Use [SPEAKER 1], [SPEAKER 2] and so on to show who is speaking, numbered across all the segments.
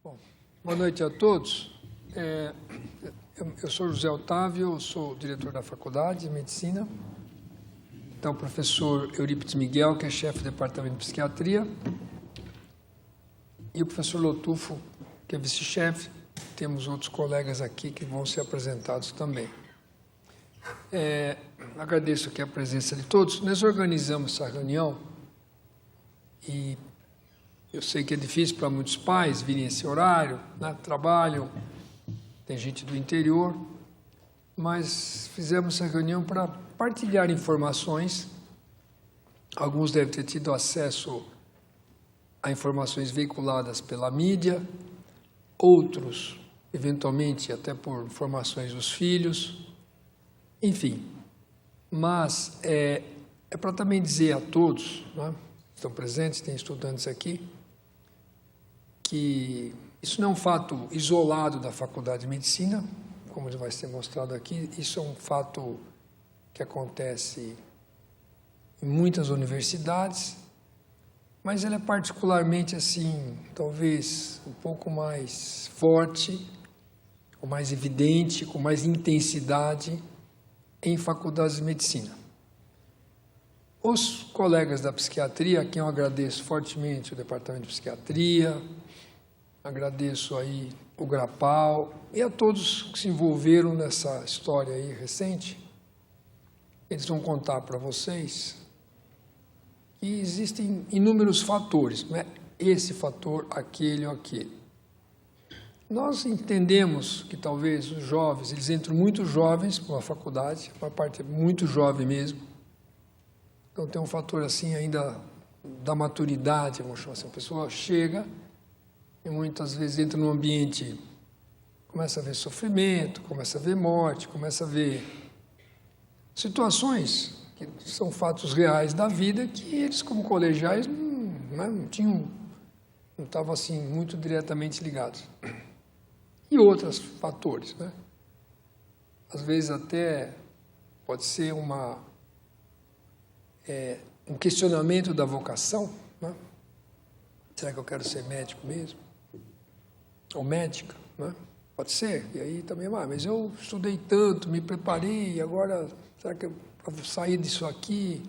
[SPEAKER 1] Bom, boa noite a todos. Eu sou José Otávio, sou diretor da Faculdade de Medicina. Então, o professor Eurípides Miguel, que é chefe do Departamento de Psiquiatria, e o professor Lotufo, que é vice-chefe. Temos outros colegas aqui que vão ser apresentados também. Agradeço aqui a presença de todos. Nós organizamos essa reunião e eu sei que é difícil para muitos pais virem esse horário, né? Trabalham, tem gente do interior, mas fizemos essa reunião para partilhar informações. Alguns devem ter tido acesso a informações veiculadas pela mídia, outros, eventualmente, até por informações dos filhos, enfim. Mas é para também dizer a todos, né, que estão presentes, tem estudantes aqui, que isso não é um fato isolado da Faculdade de Medicina, como vai ser mostrado aqui, isso é um fato que acontece em muitas universidades, mas ele é particularmente, assim, talvez um pouco mais forte, ou mais evidente, com mais intensidade em faculdades de medicina. Os colegas da psiquiatria, a quem eu agradeço fortemente o Departamento de Psiquiatria, agradeço aí o Grapal e a todos que se envolveram nessa história aí recente. Eles vão contar para vocês que existem inúmeros fatores, não é esse fator, aquele ou aquele. Nós entendemos que talvez os jovens, eles entram muito jovens para a faculdade, uma parte é muito jovem mesmo, então tem um fator assim ainda da maturidade, vamos chamar assim, a pessoa chega e muitas vezes entra num ambiente, começa a ver sofrimento, começa a ver morte, começa a ver situações que são fatos reais da vida que eles, como colegiais, não estavam assim muito diretamente ligados. E outros fatores, né? Às vezes até pode ser um questionamento da vocação, né? Será que eu quero ser médico mesmo? Ou médica, né? Pode ser. E aí também, mas eu estudei tanto, me preparei, agora será que eu vou sair disso aqui?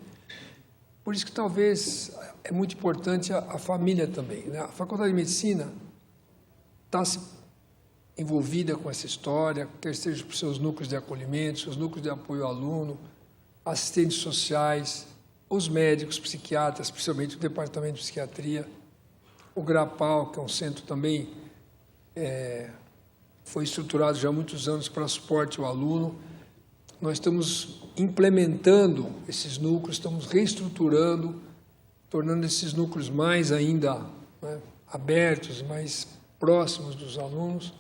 [SPEAKER 1] Por isso que talvez é muito importante a família também, né? A Faculdade de Medicina está se envolvida com essa história, quer seja por seus núcleos de acolhimento, seus núcleos de apoio ao aluno, assistentes sociais, os médicos, psiquiatras, principalmente o Departamento de Psiquiatria, o Grapal, que é um centro também, foi estruturado já há muitos anos para suporte ao aluno. Nós estamos implementando esses núcleos, estamos reestruturando, tornando esses núcleos mais ainda, né, abertos, mais próximos dos alunos.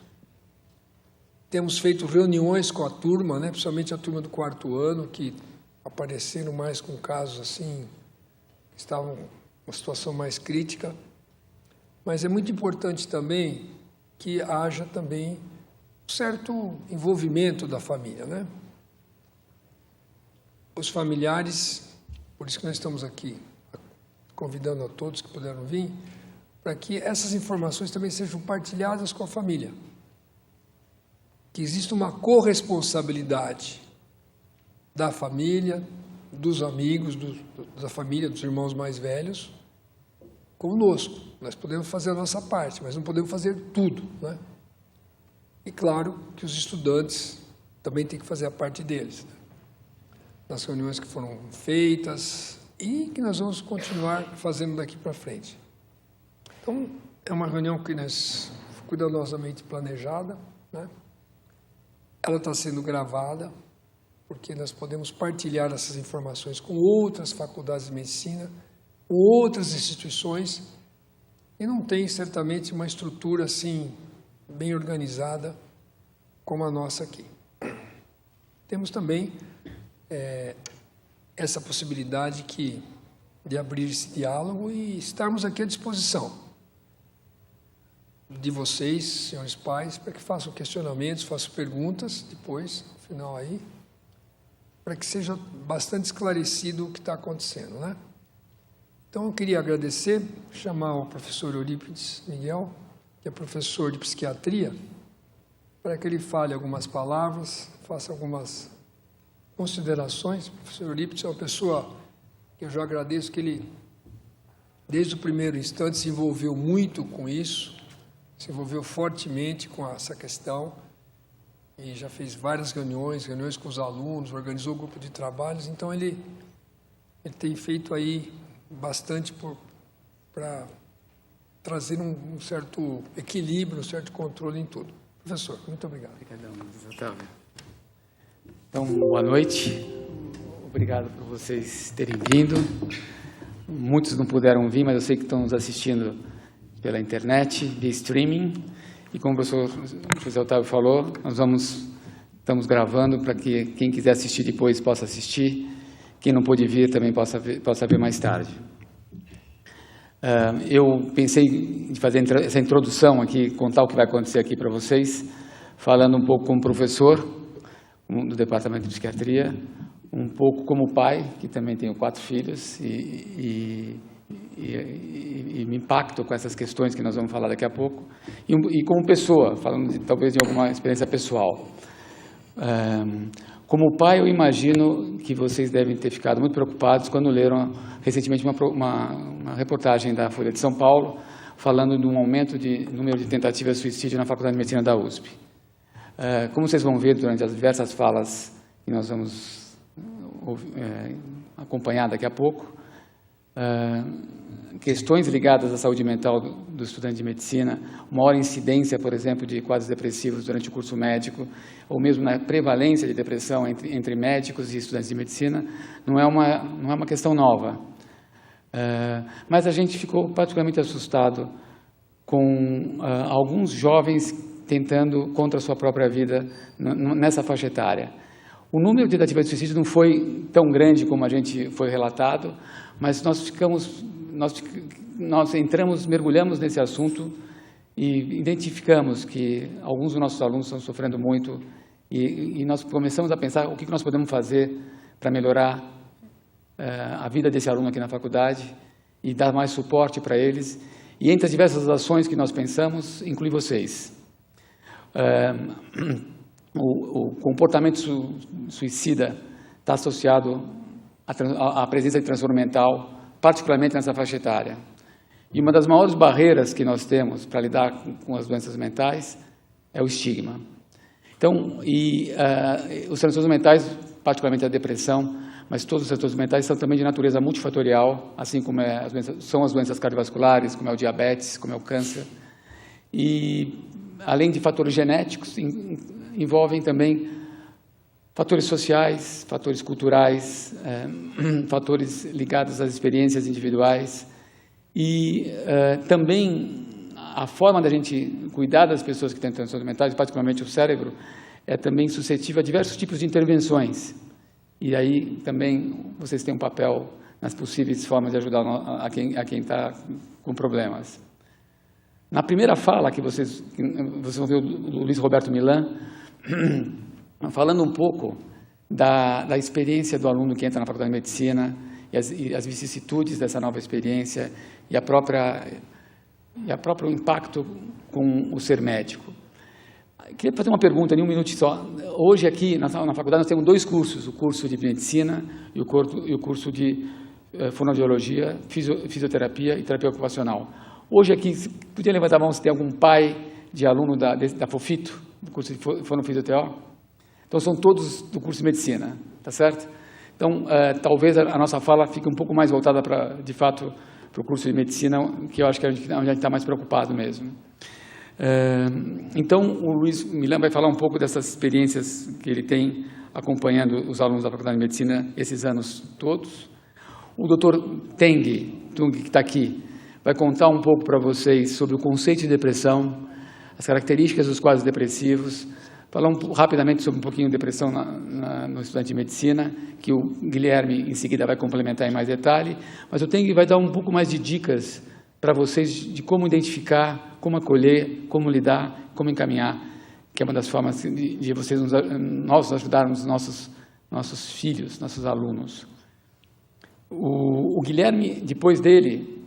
[SPEAKER 1] Temos feito reuniões com a turma, né, principalmente a turma do 4º ano, que apareceram mais com casos assim, que estavam em uma situação mais crítica. Mas é muito importante também que haja também um certo envolvimento da família, né? Os familiares, por isso que nós estamos aqui convidando a todos que puderam vir, para que essas informações também sejam partilhadas com a família. Que exista uma corresponsabilidade da família, dos amigos, da família, dos irmãos mais velhos, conosco. Nós podemos fazer a nossa parte, mas não podemos fazer tudo, né? E claro que os estudantes também têm que fazer a parte deles, né? Nas reuniões que foram feitas e que nós vamos continuar fazendo daqui para frente. Então, é uma reunião que nós cuidadosamente planejada, né? Ela está sendo gravada, porque nós podemos partilhar essas informações com outras faculdades de medicina, com outras instituições, e não tem certamente uma estrutura assim, bem organizada, como a nossa aqui. Temos também essa possibilidade de abrir esse diálogo e estarmos aqui à disposição de vocês, senhores pais, para que façam questionamentos, façam perguntas depois, no final aí, para que seja bastante esclarecido o que está acontecendo, né? Então, eu queria agradecer, chamar o professor Eurípides Miguel, que é professor de psiquiatria, para que ele fale algumas palavras, faça algumas considerações. O professor Eurípides é uma pessoa que eu já agradeço que ele, desde o primeiro instante, se envolveu muito com isso, se envolveu fortemente com essa questão e já fez várias reuniões com os alunos, organizou grupo de trabalhos. Então, ele tem feito aí bastante para trazer um certo equilíbrio, um certo controle em tudo. Professor, muito obrigado.
[SPEAKER 2] Obrigadão, Otávio. Então, boa noite. Obrigado por vocês terem vindo. Muitos não puderam vir, mas eu sei que estão nos assistindo pela internet, via streaming. E como o professor José Otávio falou, estamos gravando para que quem quiser assistir depois possa assistir. Quem não pôde vir também possa ver mais tarde. Eu pensei em fazer essa introdução aqui, contar o que vai acontecer aqui para vocês, falando um pouco como professor do Departamento de Psiquiatria, um pouco como pai, que também tenho 4 filhos, e me impacto com essas questões que nós vamos falar daqui a pouco, e como pessoa, falando talvez de alguma experiência pessoal. Como pai, eu imagino que vocês devem ter ficado muito preocupados quando leram recentemente uma reportagem da Folha de São Paulo falando de um aumento de número de tentativas de suicídio na Faculdade de Medicina da USP. Como vocês vão ver durante as diversas falas que nós vamos acompanhar daqui a pouco, questões ligadas à saúde mental do estudante de medicina, maior incidência, por exemplo, de quadros depressivos durante o curso médico, ou mesmo na prevalência de depressão entre médicos e estudantes de medicina, não é uma questão nova. Mas a gente ficou particularmente assustado com alguns jovens tentando contra a sua própria vida nessa faixa etária. O número de tentativas de suicídio não foi tão grande como a gente foi relatado, mas nós mergulhamos nesse assunto e identificamos que alguns dos nossos alunos estão sofrendo muito e nós começamos a pensar o que nós podemos fazer para melhorar a vida desse aluno aqui na faculdade e dar mais suporte para eles. E entre as diversas ações que nós pensamos, inclui vocês. O comportamento suicida está associado à presença de transtorno mental, particularmente nessa faixa etária. E uma das maiores barreiras que nós temos para lidar com as doenças mentais é o estigma. Então, os transtornos mentais, particularmente a depressão, mas todos os transtornos mentais são também de natureza multifatorial, assim como são as doenças cardiovasculares, como é o diabetes, como é o câncer. E, além de fatores genéticos, envolvem também fatores sociais, fatores culturais, fatores ligados às experiências individuais e também a forma da gente cuidar das pessoas que têm transtornos mentais, particularmente o cérebro, é também suscetível a diversos tipos de intervenções. E aí também vocês têm um papel nas possíveis formas de ajudar a quem está com problemas. Na primeira fala que vocês vão ver o Luiz Roberto Milan, falando um pouco da experiência do aluno que entra na Faculdade de Medicina e as vicissitudes dessa nova experiência e o próprio impacto com o ser médico. Queria fazer uma pergunta, em um minuto só. Hoje aqui na faculdade nós temos 2 cursos, o curso de Medicina e o curso de Fonoaudiologia, Fisioterapia e Terapia Ocupacional. Hoje aqui, podia levantar a mão se tem algum pai de aluno da FOFITO, do curso de Fonofisioteó? Então, são todos do curso de Medicina, tá certo? Então, talvez a nossa fala fique um pouco mais voltada, de fato, para o curso de Medicina, que eu acho que é onde a gente está mais preocupado mesmo. Então, o Luiz Milan vai falar um pouco dessas experiências que ele tem acompanhando os alunos da Faculdade de Medicina esses anos todos. O Dr. Tung, que está aqui, vai contar um pouco para vocês sobre o conceito de depressão, as características dos quadros depressivos, falar rapidamente sobre um pouquinho de depressão no estudante de medicina, que o Guilherme em seguida vai complementar em mais detalhe, mas o Tung vai dar um pouco mais de dicas para vocês de como identificar, como acolher, como lidar, como encaminhar, que é uma das formas de vocês nós ajudarmos nossos filhos, nossos alunos. O Guilherme, depois dele,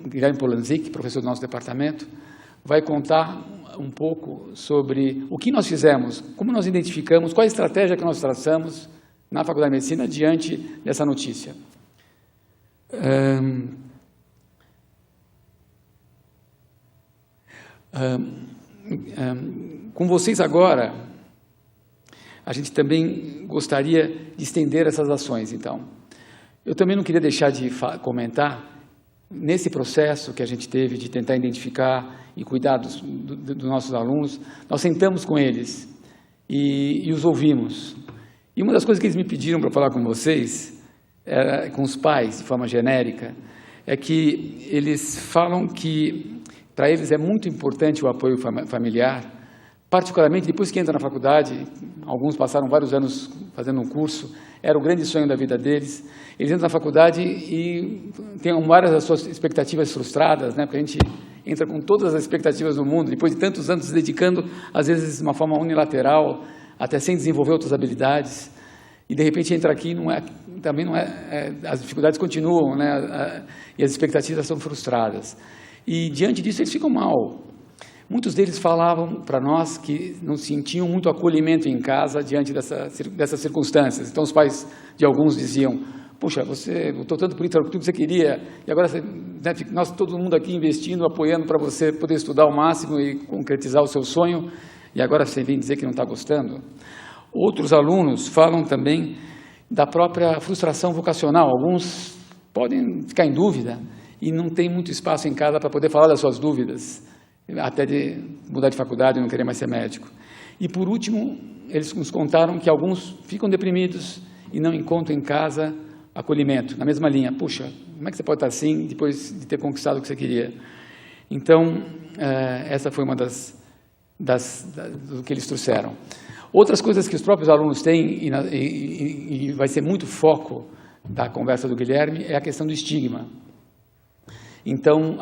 [SPEAKER 2] Guilherme Polanzik, professor do nosso departamento, vai contar um pouco sobre o que nós fizemos, como nós identificamos, qual a estratégia que nós traçamos na Faculdade de Medicina diante dessa notícia. Com vocês agora, a gente também gostaria de estender essas ações, então. Eu também não queria deixar de comentar, nesse processo que a gente teve de tentar identificar e cuidar dos nossos alunos, nós sentamos com eles e os ouvimos. E uma das coisas que eles me pediram para falar com vocês, com os pais, de forma genérica, é que eles falam que, para eles, é muito importante o apoio familiar, particularmente depois que entra na faculdade. Alguns passaram vários anos fazendo um curso, era o grande sonho da vida deles. Eles entram na faculdade e têm várias das suas expectativas frustradas, né? Porque a gente entra com todas as expectativas do mundo, depois de tantos anos se dedicando, às vezes de uma forma unilateral, até sem desenvolver outras habilidades, e de repente entra aqui, também não é, as dificuldades continuam, né? E as expectativas são frustradas. E diante disso eles ficam mal. Muitos deles falavam para nós que não sentiam muito acolhimento em casa diante dessas circunstâncias. Então os pais de alguns diziam: puxa, você lutou tanto por tudo que você queria, e agora nós, todo mundo aqui investindo, apoiando para você poder estudar ao máximo e concretizar o seu sonho, e agora você vem dizer que não está gostando. Outros alunos falam também da própria frustração vocacional. Alguns podem ficar em dúvida e não tem muito espaço em casa para poder falar das suas dúvidas, até de mudar de faculdade e não querer mais ser médico. E, por último, eles nos contaram que alguns ficam deprimidos e não encontram em casa acolhimento, na mesma linha. Puxa, como é que você pode estar assim depois de ter conquistado o que você queria? Então, essa foi uma do que eles trouxeram. Outras coisas que os próprios alunos têm, e vai ser muito foco da conversa do Guilherme, é a questão do estigma. Então,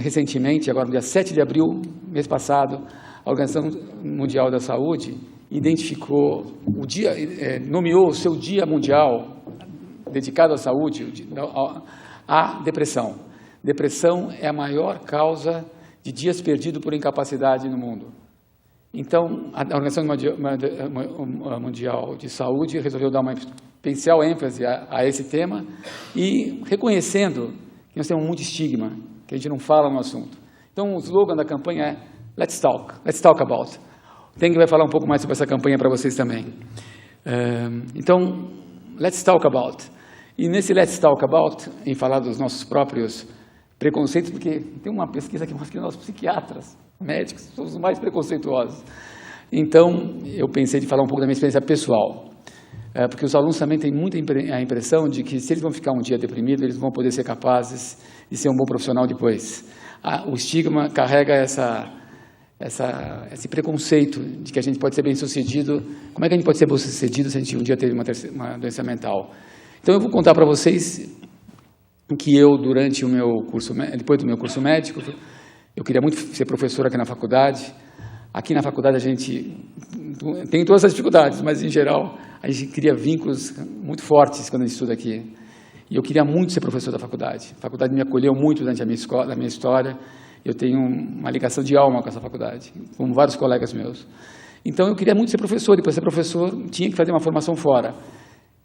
[SPEAKER 2] recentemente, agora no dia 7 de abril, mês passado, a Organização Mundial da Saúde identificou o dia, nomeou o seu Dia Mundial dedicado à saúde, à depressão. Depressão é a maior causa de dias perdidos por incapacidade no mundo. Então, a Organização Mundial de Saúde resolveu dar uma especial ênfase a esse tema e reconhecendo que nós temos muito estigma, que a gente não fala no assunto. Então, o slogan da campanha é Let's talk about. O Teng vai falar um pouco mais sobre essa campanha para vocês também. Então, let's talk about. E nesse let's talk about, em falar dos nossos próprios preconceitos, porque tem uma pesquisa que mostra que nós psiquiatras, médicos, somos os mais preconceituosos. Então, eu pensei de falar um pouco da minha experiência pessoal. Porque os alunos também têm muita a impressão de que se eles vão ficar um dia deprimidos, eles vão poder ser capazes de ser um bom profissional depois. O estigma carrega esse preconceito de que a gente pode ser bem-sucedido. Como é que a gente pode ser bem-sucedido se a gente um dia teve uma doença mental? Então, eu vou contar para vocês que eu, durante o meu curso, depois do meu curso médico, eu queria muito ser professor aqui na faculdade. Aqui na faculdade a gente tem todas essas dificuldades, mas, em geral, a gente cria vínculos muito fortes quando a gente estuda aqui. E eu queria muito ser professor da faculdade. A faculdade me acolheu muito durante a minha história. Eu tenho uma ligação de alma com essa faculdade, com vários colegas meus. Então, eu queria muito ser professor, e para ser professor tinha que fazer uma formação fora.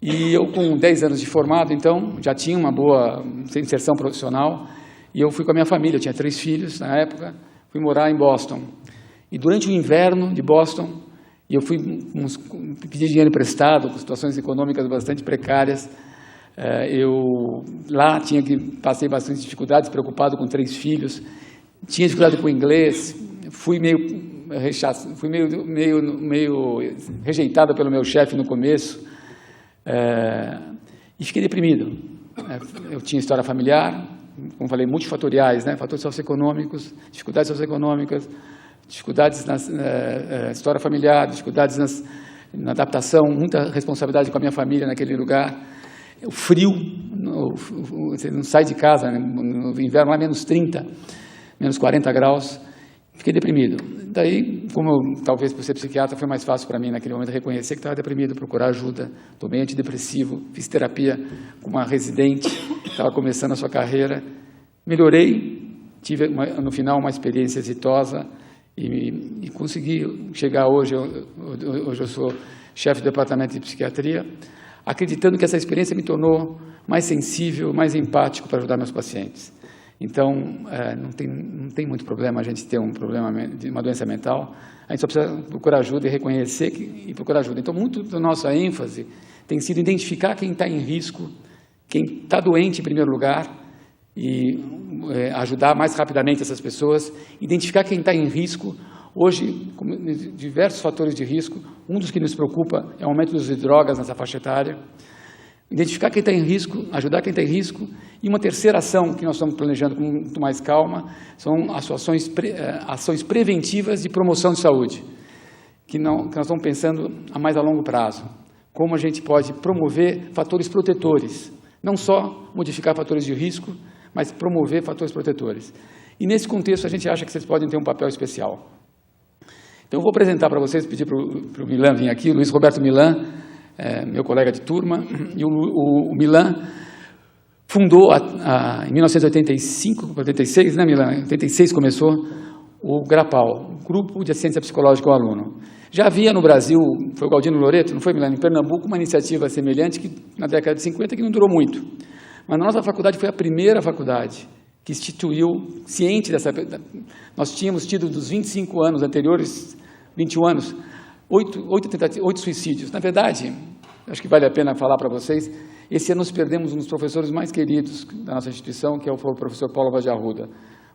[SPEAKER 2] E eu, com 10 anos de formado, então, já tinha uma boa inserção profissional, e eu fui com a minha família, eu tinha 3 filhos na época, fui morar em Boston. E durante o inverno de Boston, eu fui pedir dinheiro emprestado, com situações econômicas bastante precárias. Eu lá passei bastante dificuldades, preocupado com 3 filhos, tinha dificuldade com o inglês, fui meio rejeitado pelo meu chefe no começo, e fiquei deprimido. Eu tinha história familiar, como falei, multifatoriais, né? Fatores socioeconômicos, dificuldades socioeconômicas, dificuldades na história familiar, dificuldades na adaptação, muita responsabilidade com a minha família naquele lugar. O frio, você não sai de casa, né? No inverno lá menos 30, menos 40 graus, fiquei deprimido. Daí, talvez por ser psiquiatra, foi mais fácil para mim naquele momento reconhecer que estava deprimido, procurar ajuda. Tomei antidepressivo, fiz terapia com uma residente, estava começando a sua carreira. Melhorei, tive no final uma experiência exitosa e consegui chegar hoje. Hoje eu sou chefe do departamento de psiquiatria, acreditando que essa experiência me tornou mais sensível, mais empático para ajudar meus pacientes. Então, não tem muito problema a gente ter um problema de uma doença mental, a gente só precisa procurar ajuda e reconhecer e procurar ajuda. Então, muito da nossa ênfase tem sido identificar quem está em risco, quem está doente em primeiro lugar, e ajudar mais rapidamente essas pessoas, identificar quem está em risco. Hoje, diversos fatores de risco, um dos que nos preocupa é o aumento do uso de drogas nessa faixa etária. Identificar quem está em risco, ajudar quem está em risco. E uma terceira ação que nós estamos planejando com muito mais calma são as ações preventivas de promoção de saúde, que nós estamos pensando a mais a longo prazo. Como a gente pode promover fatores protetores, não só modificar fatores de risco, mas promover fatores protetores. E nesse contexto a gente acha que vocês podem ter um papel especial. Então eu vou apresentar para vocês, pedir para o Milan vir aqui, o Luiz Roberto Milan, meu colega de turma, e o Milan fundou em 1985, 86, né, Milan? Em 86 começou o GRAPAL, o Grupo de Assistência Psicológica ao Aluno. Já havia no Brasil, foi o Galdino Loreto, não foi, Milan? Em Pernambuco, uma iniciativa semelhante que na década de 50 que não durou muito. Mas na nossa faculdade foi a primeira faculdade que instituiu, ciente dessa... Nós tínhamos tido dos 25 anos anteriores, 21 anos, 8 suicídios. Na verdade, acho que vale a pena falar para vocês, esse ano nós perdemos um dos professores mais queridos da nossa instituição, que foi o professor Paulo Vaz de Arruda.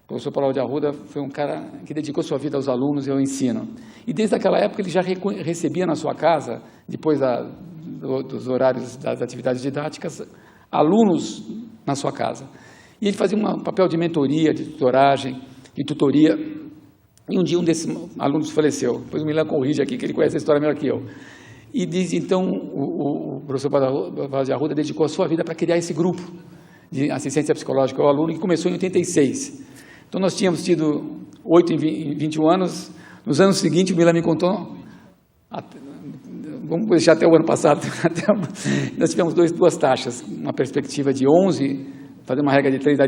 [SPEAKER 2] O professor Paulo Vaz de Arruda foi um cara que dedicou sua vida aos alunos e ao ensino. E desde aquela época ele já recebia na sua casa, depois dos horários das atividades didáticas, alunos na sua casa. E ele fazia um papel de mentoria, de tutoragem, de tutoria. E um dia um desses alunos faleceu. Depois o Milan corrige aqui, que ele conhece a história melhor que eu. E diz, então, o professor Vaz de Arruda dedicou a sua vida para criar esse grupo de assistência psicológica ao aluno, que começou em 86. Então, nós tínhamos tido 8 em 21 anos. Nos anos seguintes, o Milan me contou, vamos deixar até o ano passado, nós tivemos duas taxas, uma perspectiva de 11, fazer uma regra de 3,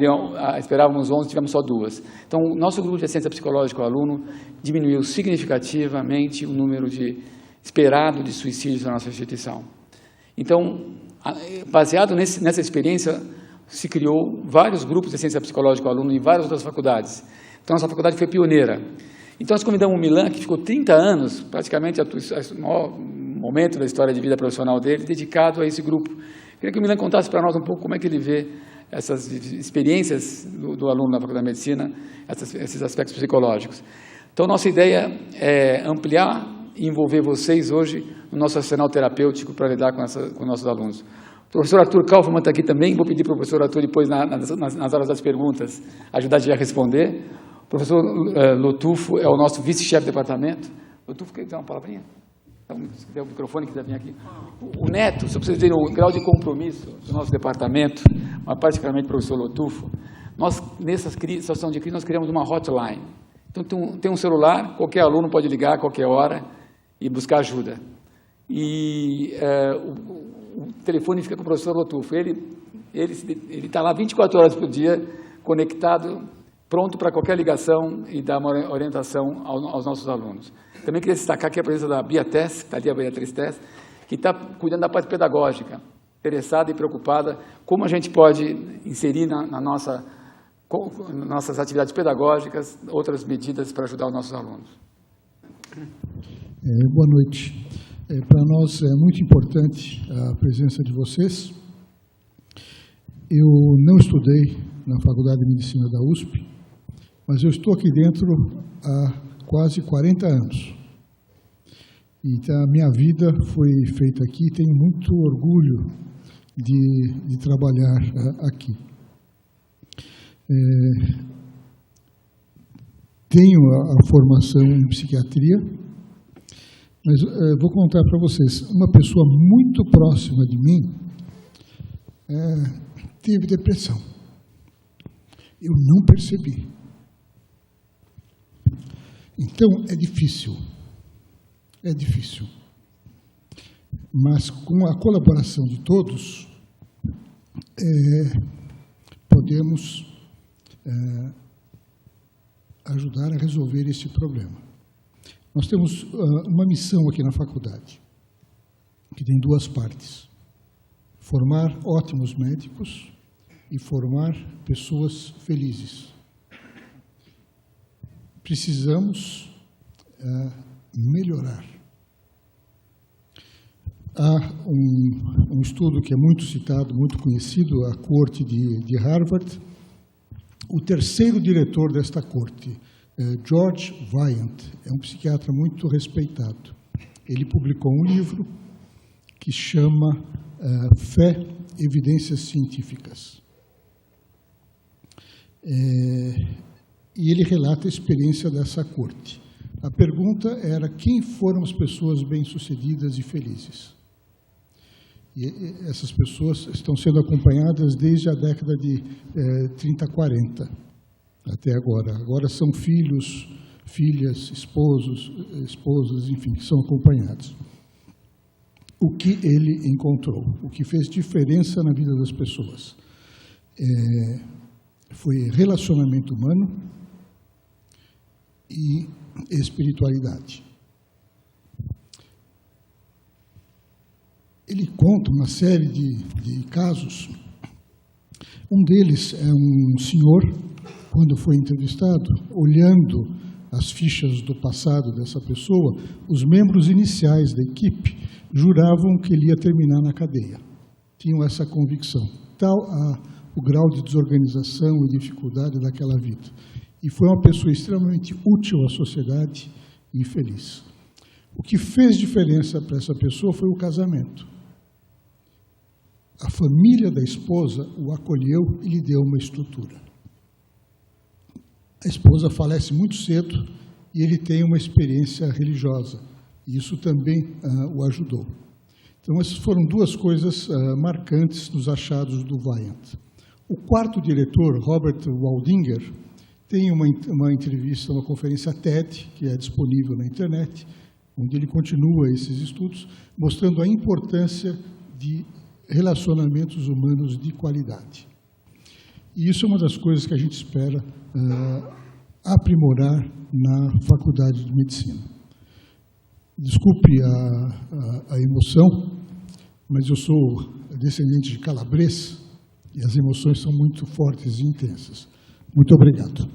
[SPEAKER 2] esperávamos 11, tivemos só 2. Então, o nosso grupo de assistência psicológica ao aluno diminuiu significativamente o número esperado de suicídios na nossa instituição. Então, baseado nessa experiência, se criou vários grupos de assistência psicológica ao aluno em várias outras faculdades. Então, nossa faculdade foi pioneira. Então, nós convidamos o Milan, que ficou 30 anos, praticamente o maior momento da história de vida profissional dele, dedicado a esse grupo. Queria que o Milan contasse para nós um pouco como é que ele vê essas experiências do aluno na Faculdade de Medicina, esses aspectos psicológicos. Então, nossa ideia é ampliar e envolver vocês hoje no nosso arsenal terapêutico para lidar com os nossos alunos. O professor Arthur Kaufmann está aqui também, vou pedir para o professor Arthur depois, nas horas das perguntas, ajudar a gente a responder. O professor Lotufo é o nosso vice-chefe de departamento. Lotufo, quer dizer uma palavrinha? Então, se quiser o microfone, quiser vir aqui. O Neto, se vocês verem o grau de compromisso do nosso departamento, mas particularmente o professor Lotufo, nessa situação de crise, nós criamos uma hotline. Então, tem um celular, qualquer aluno pode ligar a qualquer hora e buscar ajuda. E o telefone fica com o professor Lotufo. Ele está lá 24 horas por dia, conectado, pronto para qualquer ligação e dar uma orientação aos nossos alunos. Também queria destacar aqui a presença da Bia Tess, que está ali, a Beatriz Tess, que está cuidando da parte pedagógica, interessada e preocupada como a gente pode inserir nossas atividades pedagógicas outras medidas para ajudar os nossos alunos.
[SPEAKER 3] Boa noite. Para nós é muito importante a presença de vocês. Eu não estudei na Faculdade de Medicina da USP, mas eu estou aqui dentro há quase 40 anos. Então, a minha vida foi feita aqui e tenho muito orgulho de trabalhar aqui. Tenho a formação em psiquiatria, mas vou contar para vocês, uma pessoa muito próxima de mim teve depressão. Eu não percebi. Então, é difícil. É difícil. Mas, com a colaboração de todos, podemos ajudar a resolver esse problema. Nós temos uma missão aqui na faculdade, que tem duas partes: formar ótimos médicos e formar pessoas felizes. Precisamos melhorar. Há um estudo que é muito citado, muito conhecido, a corte de Harvard. O terceiro diretor desta corte, George Wyant, é um psiquiatra muito respeitado. Ele publicou um livro que chama Fé, Evidências Científicas. E ele relata a experiência dessa corte. A pergunta era: quem foram as pessoas bem-sucedidas e felizes? E essas pessoas estão sendo acompanhadas desde a década de 30, 40, até agora. Agora são filhos, filhas, esposas, enfim, que são acompanhados. O que ele encontrou, o que fez diferença na vida das pessoas, foi relacionamento humano e espiritualidade. Ele conta uma série de casos. Um deles é um senhor, quando foi entrevistado, olhando as fichas do passado dessa pessoa, os membros iniciais da equipe juravam que ele ia terminar na cadeia. Tinham essa convicção. Tal o grau de desorganização e dificuldade daquela vida. E foi uma pessoa extremamente útil à sociedade e feliz. O que fez diferença para essa pessoa foi o casamento. A família da esposa o acolheu e lhe deu uma estrutura. A esposa falece muito cedo e ele tem uma experiência religiosa. E isso também o ajudou. Então, essas foram duas coisas marcantes nos achados do Wyant. O quarto diretor, Robert Waldinger, tem uma entrevista, uma conferência TED, que é disponível na internet, onde ele continua esses estudos, mostrando a importância de relacionamentos humanos de qualidade. E isso é uma das coisas que a gente espera aprimorar na Faculdade de Medicina. Desculpe a emoção, mas eu sou descendente de calabrês e as emoções são muito fortes e intensas. Muito obrigado.